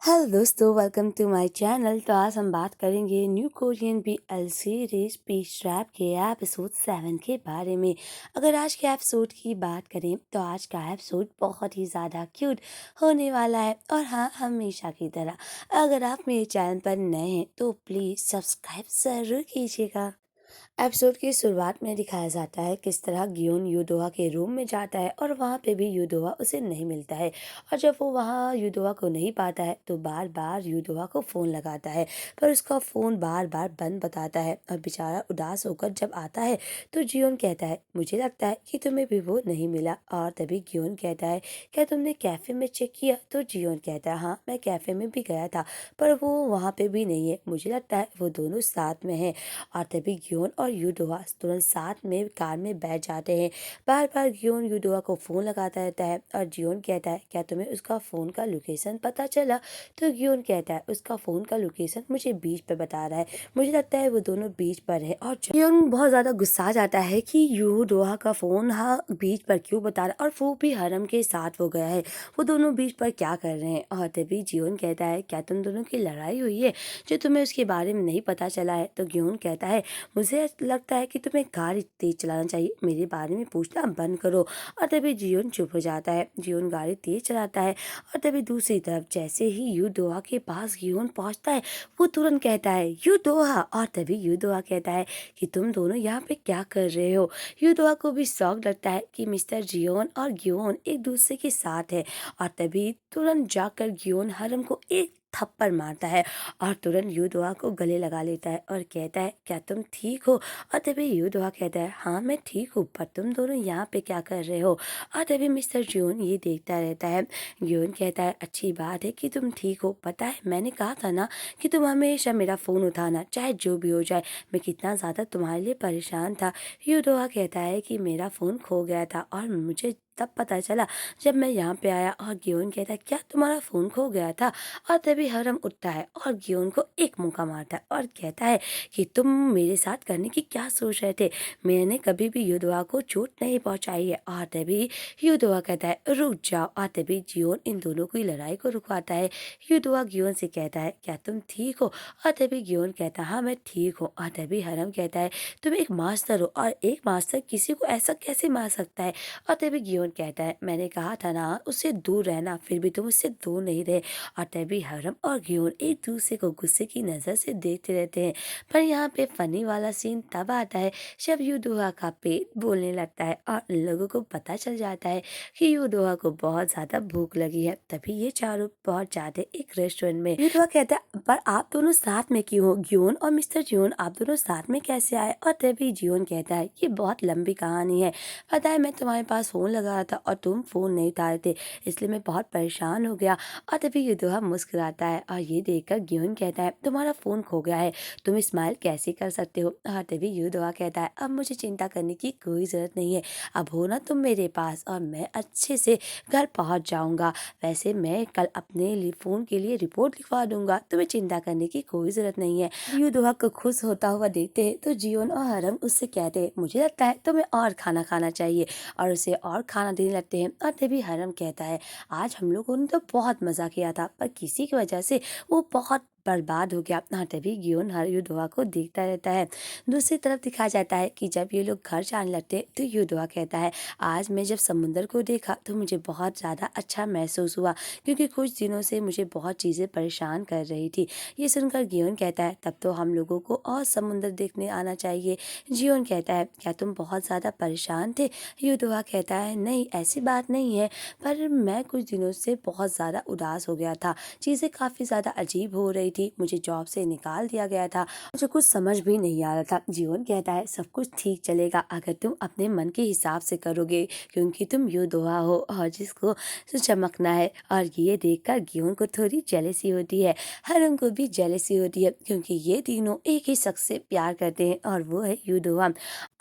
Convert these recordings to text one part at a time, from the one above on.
Hello दोस्तों, welcome to my channel. तो आज हम बात करेंगे new Korean BL series Peach Rap के एपिसोड 7 के बारे में। अगर आज के एपिसोड की बात करें तो आज का एपिसोड बहुत ही ज़्यादा क्यूट होने वाला है। और हाँ, हमेशा की तरह अगर आप मेरे चैनल पर नए हैं तो प्लीज़ सब्सक्राइब ज़रूर कीजिएगा। एपिसोड की शुरुआत में दिखाया जाता है किस तरह गियोन यूदोआ के रूम में जाता है और वहाँ पे भी यूदोआ उसे नहीं मिलता है। और जब वो वहाँ यूदोआ को नहीं पाता है तो बार बार यूदोआ को फ़ोन लगाता है, पर उसका फ़ोन बार बार बंद बताता है। और बेचारा उदास होकर जब आता है तो जियोन कहता है, मुझे लगता है कि तुम्हें भी वो नहीं मिला। और तभी गियोन कहता है, क्या तुमने कैफ़े में चेक किया? तो जियोन कहता है, हाँ, मैं कैफ़े में भी गया था, पर वो वहाँ पे भी नहीं है। मुझे लगता है वो दोनों साथ में हैं। और तभी ग्योन और यूडोआ तुरंत साथ में कार में बैठ जाते हैं। बार बार ग्योन यूडोआ को फ़ोन लगाता रहता है और जियोन कहता है, क्या तुम्हें उसका फ़ोन का लोकेशन पता चला? तो ग्योन कहता है, उसका फ़ोन का लोकेशन मुझे बीच पर बता रहा है, मुझे लगता है वो दोनों बीच पर है। और जियोन बहुत ज़्यादा गुस्सा आ जाता है कि यूडोआ का फ़ोन हाँ बीच पर क्यों बता रहा है, और वो भी हरम के साथ वो गया है, वो दोनों बीच पर क्या कर रहे हैं। और तभी जियोन कहता है, क्या तुम दोनों की लड़ाई हुई है जो तुम्हें उसके बारे में नहीं पता चला है? तो ग्योन कहता है, मुझे लगता है कि तुम्हें गाड़ी तेज चलाना चाहिए, मेरे बारे में पूछना बंद करो। और तभी जियोन चुप हो जाता है। जियोन गाड़ी तेज चलाता है और तभी दूसरी तरफ जैसे ही यूदोआ के पास जियोन पहुंचता है, वो तुरंत कहता है, यूदोआ। और तभी यूदोआ कहता है कि तुम दोनों यहाँ पे क्या कर रहे हो? यूदोआ को भी शौक लगता है कि मिस्टर जियोन और ग्योन एक दूसरे के साथ है। और तभी तुरंत जाकर ग्योन हरम को एक थप्पड़ मारता है और तुरंत यूदोआ को गले लगा लेता है और कहता है, क्या तुम ठीक हो? और तभी यूदोआ कहता है, हाँ मैं ठीक हूँ, पर तुम दोनों यहाँ पे क्या कर रहे हो? और तभी मिस्टर जियोन ये देखता रहता है। जियोन कहता है, अच्छी बात है कि तुम ठीक हो, पता है मैंने कहा था ना कि तुम हमेशा मेरा फ़ोन उठाना, चाहे जो भी हो जाए। मैं कितना ज़्यादा तुम्हारे लिए परेशान था। यूदोआ कहता है कि मेरा फ़ोन खो गया था और मुझे तब पता चला जब मैं यहाँ पे आया। और गियोन कहता है, क्या तुम्हारा फ़ोन खो गया था? और तभी हरम उठता है और गियोन को एक मुक्का मारता है और कहता है कि तुम मेरे साथ करने की क्या सोच रहे थे? मैंने कभी भी यूदोआ को चोट नहीं पहुंचाई है। और तभी यूदोआ कहता है, रुक जाओ। और तभी जियोन इन दोनों की लड़ाई को रुकवाता है। यूदोआ गियोन से कहता है, क्या तुम ठीक हो? और तभी गियोन कहता है, हाँ मैं ठीक हूँ। और तभी हरम कहता है, तुम एक मास्टर हो और एक मास्टर किसी को ऐसा कैसे मार सकता है? और तभी गियोन कहता है, मैंने कहा था ना उससे दूर रहना, फिर भी तुम उससे दूर नहीं रहे। और तभी हरम और गियोन एक दूसरे को गुस्से की नज़र से देखते रहते हैं। पर यहाँ पे फनी वाला सीन तब आता है जब यूदोआ का पेट बोलने लगता है और इन लोगों को पता चल जाता है कि यूदोआ को बहुत ज़्यादा भूख लगी है। तभी ये चारों पहुंच जाते हैं एक रेस्टोरेंट में। यूदोआ कहता है, पर आप दोनों साथ में क्यों हो? गियोन और मिस्टर जियोन आप दोनों साथ में कैसे आए? और तभी जियोन कहता है, ये बहुत लंबी कहानी है, पता है मैं तुम्हारे पास फ़ोन लगा रहा था और तुम फ़ोन नहीं उठा रहे थे, इसलिए मैं बहुत परेशान हो गया। और तभी यूदोआ मुस्कुराता है और ये देखकर गियोन कहता है, तुम्हारा फ़ोन खो गया है, तुम स्माइल कैसे कर सकते हो? और तभी यूदोआ कहता है, अब मुझे चिंता करने की कोई ज़रूरत नहीं है, अब हो ना तुम मेरे पास और मैं अच्छे से घर पहुंच जाऊंगा। वैसे मैं कल अपने फ़ोन के लिए रिपोर्ट लिखवा दूंगा, तुम्हें चिंता करने की कोई ज़रूरत नहीं है। यूदोआ को खुश होता हुआ देखते हैं तो जियोन और हरम उससे कहते हैं, मुझे लगता है तुम्हें और खाना खाना चाहिए, और उसे और खाना देने लगते हैं। और तभी हरम कहता है, आज हम लोगों ने तो बहुत मज़ा किया था, पर किसी की वजह से वो बहुत बर्बाद हो गया। हाँ, तभी गियोन हर यूदोआ को देखता रहता है। दूसरी तरफ दिखाया जाता है कि जब ये लोग घर जाने लगते हैं तो यूदोआ कहता है, आज मैं जब समुंदर को देखा तो मुझे बहुत ज़्यादा अच्छा महसूस हुआ, क्योंकि कुछ दिनों से मुझे बहुत चीज़ें परेशान कर रही थी। ये सुनकर गियोन कहता है, तब तो हम लोगों को और समुंदर देखने आना चाहिए। जियोन कहता है, क्या तुम बहुत ज़्यादा परेशान थे? यूदोआ कहता है, नहीं ऐसी बात नहीं है, पर मैं कुछ दिनों से बहुत ज़्यादा उदास हो गया था, चीज़ें काफ़ी ज़्यादा अजीब हो रही थी, मुझे जॉब से निकाल दिया गया था, मुझे कुछ समझ भी नहीं आ रहा था। जियोन कहता है, सब कुछ ठीक चलेगा अगर तुम अपने मन के हिसाब से करोगे, क्योंकि तुम यूदोआ हो और जिसको चमकना है। और ये देखकर गियोन को थोड़ी जेलसी होती है, हरम को भी जेलसी होती है, क्योंकि ये तीनों एक ही शख्स से प्यार करते हैं और वो है यूदोआ।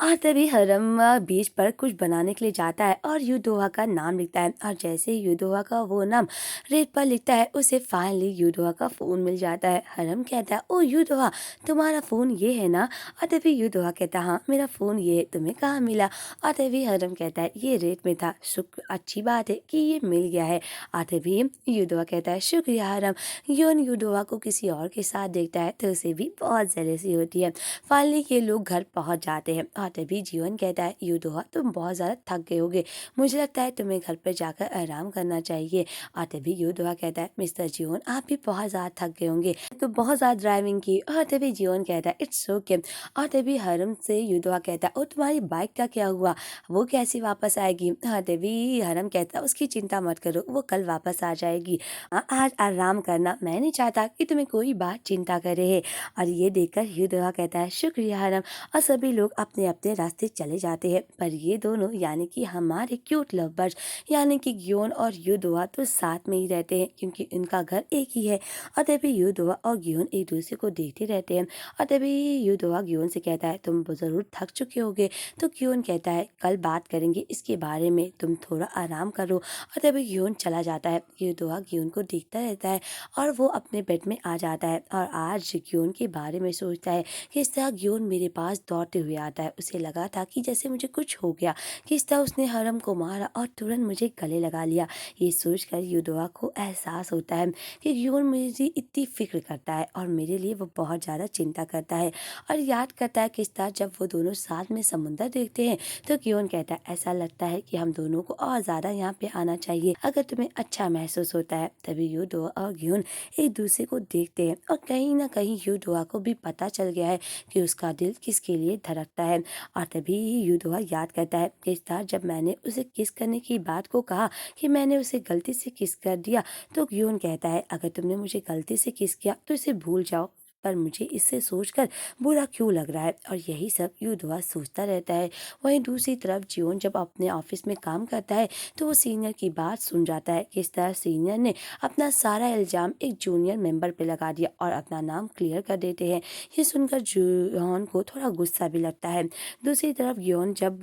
और तभी हरम बीच पर कुछ बनाने के लिए जाता है और यूदोआ का नाम लिखता है, और जैसे ही यूदोआ का वो नाम रेत पर लिखता है उसे फाइनली यूदोआ का फ़ोन मिल जाता है। जाता है। हरम कहता है, ओ युद्धवा, तुम्हारा फ़ोन ये है ना? और तभी युद्धवा कहता है, हाँ मेरा फ़ोन ये है, तुम्हें कहाँ मिला? और तभी हरम कहता है, ये रेत में था, शुक्र, अच्छी बात है कि ये मिल गया है। और तभी युद्धवा कहता है, शुक्रिया हरम। योन युद्धवा को किसी और के साथ देखता है तो उसे भी बहुत जेलसी होती है। फाइनली ये लोग घर पहुंच जाते हैं और तभी जीवन कहता है, युद्धवा तुम बहुत ज़्यादा थक गए होगे, मुझे लगता है तुम्हें घर पर जाकर आराम करना चाहिए। और तभी युद्धवा कहता है, मिस्टर जीवन आप भी बहुत ज़्यादा थक गए होंगे, तो बहुत ज़्यादा ड्राइविंग की। और तभी जीवन कहता है, इट्स ओके। और तभी हरम से युद्धवा कहता है, और तुम्हारी बाइक का क्या हुआ, वो कैसे वापस आएगी? हाँ तभी हरम कहता है, उसकी चिंता मत करो, वो कल वापस आ जाएगी। आज आराम करना, मैं नहीं चाहता कि तुम्हें कोई बात चिंता करे है। और ये देखकर युद्धवा कहता है, शुक्रिया हरम। और सभी लोग अपने अपने रास्ते चले जाते हैं। पर ये दोनों यानी कि हमारे क्यूट लव बर्ड्स यानी कि ग्योन और युद्धवा तो साथ में ही रहते हैं क्योंकि उनका घर एक ही है। और तभी युद्धवा और ग्योन एक दूसरे को देखते रहते हैं। और तभी युद्धवा ग्योन से कहता है, तुम ज़रूर थक चुके होगे। तो ग्योन कहता है, कल बात करेंगे इसके बारे में, तुम थोड़ा आराम करो। और तभी ग्योन चला जाता है। युद्धवा ग्योन को देखता रहता है और वो अपने बेड में आ जाता है और आज ग्योन के बारे में सोचता है कि इस तरह ग्योन मेरे पास दौड़ते हुए आता है। उसे लगा था कि जैसे मुझे कुछ हो गया, किस तरह उसने हरम को मारा और तुरंत मुझे गले लगा लिया। ये सोचकर युद्धवा को एहसास होता है कि ग्योन मेरी इतनी फिक्र करता है और मेरे लिए वो बहुत ज़्यादा चिंता करता है। और याद करता है किस तरह जब वो दोनों साथ में समुंदर देखते हैं तो ग्योन कहता है, ऐसा लगता है कि हम दोनों को और ज़्यादा यहाँ पे आना चाहिए अगर तुम्हें अच्छा महसूस होता है। तभी युद्धवा और ग्योन एक दूसरे को देखते हैं और कहीं ना कहीं युद्धवा को भी पता चल गया है कि उसका दिल किसके लिए धड़कता है। और तभी युद्धवा याद करता है कि इस बार जब मैंने उसे किस करने की बात को कहा कि मैंने उसे गलती से किस कर दिया, तो ग्योन कहता है, अगर तुमने मुझे गलती से किस किया तो इसे भूल जाओ, पर मुझे इससे सोचकर बुरा क्यों लग रहा है। और यही सब युद्धवा सोचता रहता है। वहीं दूसरी तरफ जीवन जब अपने ऑफिस में काम करता है तो वो सीनियर की बात सुन जाता है कि इस तरह सीनियर ने अपना सारा इल्जाम एक जूनियर मेंबर पे लगा दिया और अपना नाम क्लियर कर देते हैं। ये सुनकर जीवन को थोड़ा गुस्सा भी लगता है। दूसरी तरफ यौन जब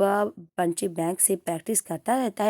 पंचिंग बैग से प्रैक्टिस करता रहता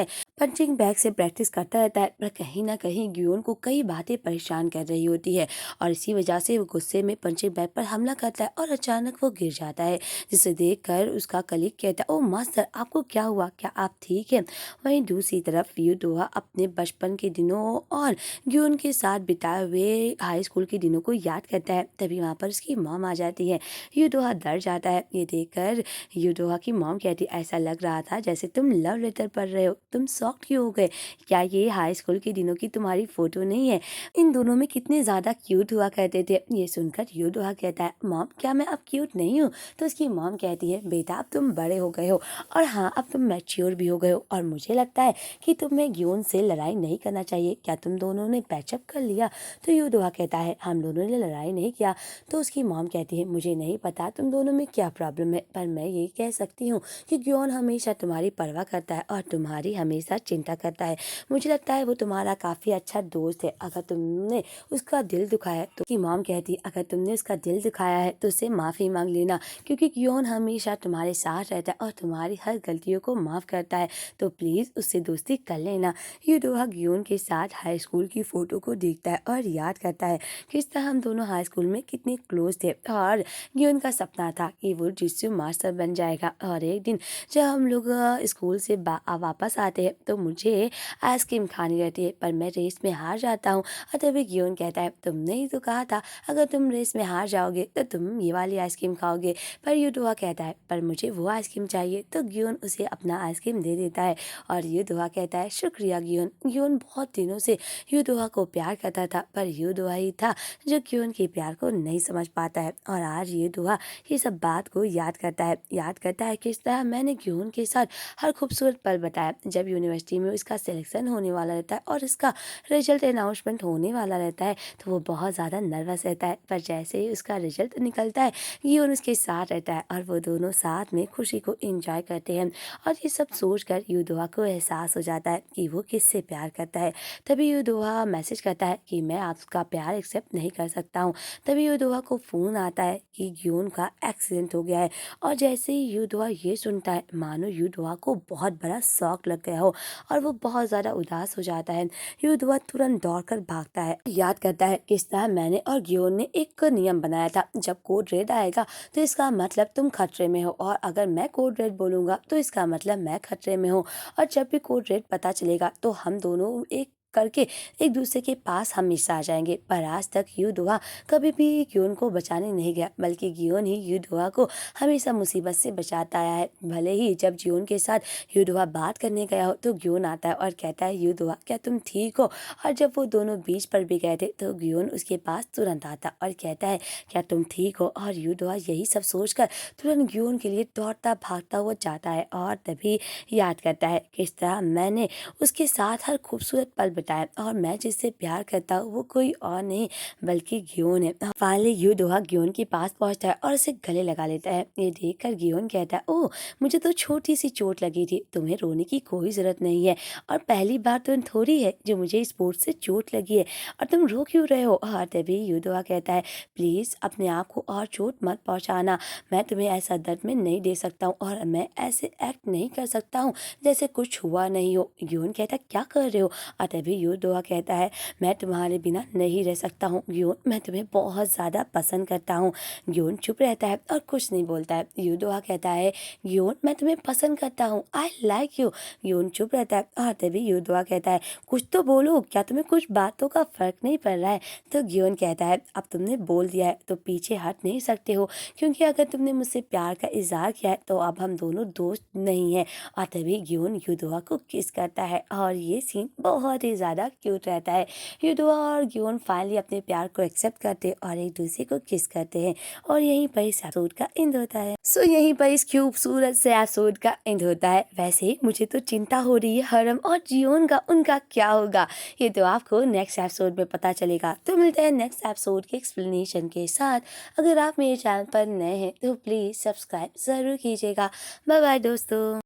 है पर कहीं ना कहीं ग्योन को कई बातें परेशान कर रही होती है और इसी वजह से वो गुस्से में पंचिंग बैग पर हमला करता है और अचानक वो गिर जाता है, जिसे देखकर उसका कलीग कहता है, ओ मास्टर आपको क्या हुआ, क्या आप ठीक हैं? वहीं दूसरी तरफ युद्धवा अपने बचपन के दिनों और ग्योन के साथ बिताए हुए हाई स्कूल के दिनों को याद करता है। तभी वहाँ पर उसकी मॉम आ जाती है। युद्धवा डर जाता है। ये देखकर युद्धवा की मॉम कहती, ऐसा लग रहा था जैसे तुम लव लेटर पढ़ रहे हो, तुम शॉक क्यों हो गए? क्या ये हाई स्कूल के दिनों की तुम्हारी फोटो नहीं है? इन दोनों में कितने ज़्यादा क्यूट हुआ करते थे। ये सुनकर युद्धवा कहता है, मॉम क्या मैं अब क्यूट नहीं हूँ? तो उसकी मॉम कहती है, बेटा अब तुम बड़े हो गए हो और हाँ अब तुम मैच्योर भी हो गए हो और मुझे लगता है कि तुम्हें ग्योन से लड़ाई नहीं करना चाहिए। क्या तुम दोनों ने पैचअप कर लिया? तो युद्धवा कहता है, हम दोनों ने लड़ाई नहीं किया। तो उसकी मॉम कहती है, मुझे नहीं पता तुम दोनों में क्या प्रॉब्लम है, पर मैं ये कह सकती हूँ कि ग्योन हमेशा तुम्हारी परवाह करता है और तुम्हारी हमेशा चिंता करता है। मुझे लगता है वो तुम्हारा काफ़ी अच्छा दोस्त है। अगर तुमने उसका दिल दुखाया है तो की मॉम कहती है, अगर तुमने उसका दिल दुखाया है तो उससे माफ़ी मांग लेना क्योंकि ग्योन हमेशा तुम्हारे साथ रहता है और तुम्हारी हर गलतियों को माफ़ करता है, तो प्लीज़ उससे दोस्ती कर लेना। युद्धवा ग्योन के साथ हाई स्कूल की फ़ोटो को देखता है और याद करता है किस तरह हम दोनों हाई स्कूल में कितने क्लोज थे और ग्योन का सपना था कि वो जिससे मास्टर बन जाएगा। और एक दिन जब हम लोग स्कूल से वापस आते हैं तो मुझे आइसक्रीम खानी रहती है पर मैं रेस में हार जाता हूँ। और तभी ग्योन कहता है, तुमने ही तो कहा था अगर तुम रेस में हार जाओगे तो तुम ये वाली आइसक्रीम खाओगे। पर युद्धवा कहता है, पर मुझे वो आइसक्रीम चाहिए। तो ग्योन उसे अपना आइसक्रीम दे देता है और युद्धवा कहता है, शुक्रिया ग्योन। ग्योन बहुत दिनों से युद्धवा को प्यार करता था पर युद्धवा ही था जो ग्योन के प्यार को नहीं समझ पाता है। और आज युद्धवा ये सब बात को याद करता है किस तरह मैंने ग्योन के साथ हर खूबसूरत पल बताया। जब यूनिवर्सिटी में इसका सिलेक्शन होने वाला रहता है और इसका रिजल्ट अनाउंसमेंट होने वाला रहता है तो वो बहुत ज़्यादा नर्वस रहता है, पर जैसे ही उसका रिजल्ट निकलता है गियोन उसके साथ रहता है और वो दोनों साथ में खुशी को एंजॉय करते हैं। और ये सब सोचकर यूदोआ को एहसास हो जाता है कि वो किससे प्यार करता है। तभी यूदोआ मैसेज करता है कि मैं आपका प्यार एक्सेप्ट नहीं कर सकता हूँ। तभी यूदोआ को फ़ोन आता है कि गियोन का एक्सीडेंट हो गया है। और जैसे ही यूदोआ ये सुनता है मानो यूदोआ को बहुत बड़ा शॉक लग गया हो और वो बहुत ज़्यादा उदास हो जाता है। यूदोआ तुरंत दौड़कर भागता है, याद करता है किस तरह मैंने और गियोन ने एक नियम बनाया था, जब कोड रेड आएगा तो इसका मतलब तुम खतरे में हो और अगर मैं कोड रेड बोलूँगा तो इसका मतलब मैं खतरे में हूँ। और जब भी कोड रेड पता चलेगा तो हम दोनों एक करके एक दूसरे के पास हमेशा आ जाएंगे। पर आज तक यूदोआ कभी भी गियोन को बचाने नहीं गया, बल्कि गियोन ही यूदोआ को हमेशा मुसीबत से बचाता आया है। भले ही जब गियोन के साथ यूदोआ बात करने गया हो तो गियोन आता है और कहता है यूदोआ क्या तुम ठीक हो। और जब वो दोनों बीच पर भी गए थे तो गियोन उसके पास तुरंत आता और कहता है क्या तुम ठीक हो। और यूदोआ यही सब सोचकर तुरंत गियोन के लिए दौड़ता भागता हुआ जाता है और तभी याद करता है किस तरह मैंने उसके साथ हर खूबसूरत पल बिताए और मैं जिससे प्यार करता हूँ वो कोई और नहीं बल्कि गियोन है। फाइनली यूदोआ गियोन के पास पहुंचता है और उसे गले लगा लेता है। ये देखकर गियोन कहता है ओह मुझे तो छोटी सी चोट लगी थी, तुम्हें रोने की कोई जरूरत नहीं है और पहली बार तो थोड़ी है जो मुझे स्पोर्ट्स से चोट लगी है और तुम रो क्यों रहे हो। और तभी यूदोआ कहता है प्लीज़ अपने आप को और चोट मत पहुंचाना, मैं तुम्हें ऐसा दर्द में नहीं दे सकता हूँ और मैं ऐसे एक्ट नहीं कर सकता हूँ जैसे कुछ हुआ नहीं हो। गियोन कहता है क्या कर रहे हो। और तभी यूदोआ कहता है मैं तुम्हारे बिना नहीं रह सकता हूँ गियोन, मैं तुम्हें बहुत ज़्यादा पसंद करता हूँ। गियोन चुप रहता है और कुछ नहीं बोलता है। यूदोआ कहता है गियोन मैं तुम्हें पसंद करता हूँ, आई लाइक यू। गियोन चुप रहता है और तभी यूदोआ कहता है कुछ तो बोलो, क्या तुम्हें कुछ बातों का फर्क नहीं पड़ रहा है। तो गियोन कहता है अब तुमने बोल दिया है तो पीछे हट नहीं सकते हो, क्योंकि अगर तुमने मुझसे प्यार का इजहार किया है तो अब हम दोनों दोस्त नहीं हैं। और तभी गियोन यूदोआ को किस करता है और ये सीन बहुत ही ज़्यादा क्यूट रहता है। यूदोआ और गियोन फाइनली अपने प्यार को एक्सेप्ट करते और एक दूसरे को किस करते हैं और यहीं पर इस एपिसोड का एंड होता है। सो यहीं पर इस खूबसूरत से एपिसोड का एंड होता है। वैसे मुझे तो चिंता हो रही है हरम और जियोन का, उनका क्या होगा ये तो आपको नेक्स्ट एपिसोड में पता चलेगा। तो मिलते हैं नेक्स्ट एपिसोड के एक्सप्लेनेशन के साथ। अगर आप मेरे चैनल पर नए हैं तो प्लीज़ सब्सक्राइब ज़रूर कीजिएगा। बाय बाय दोस्तों।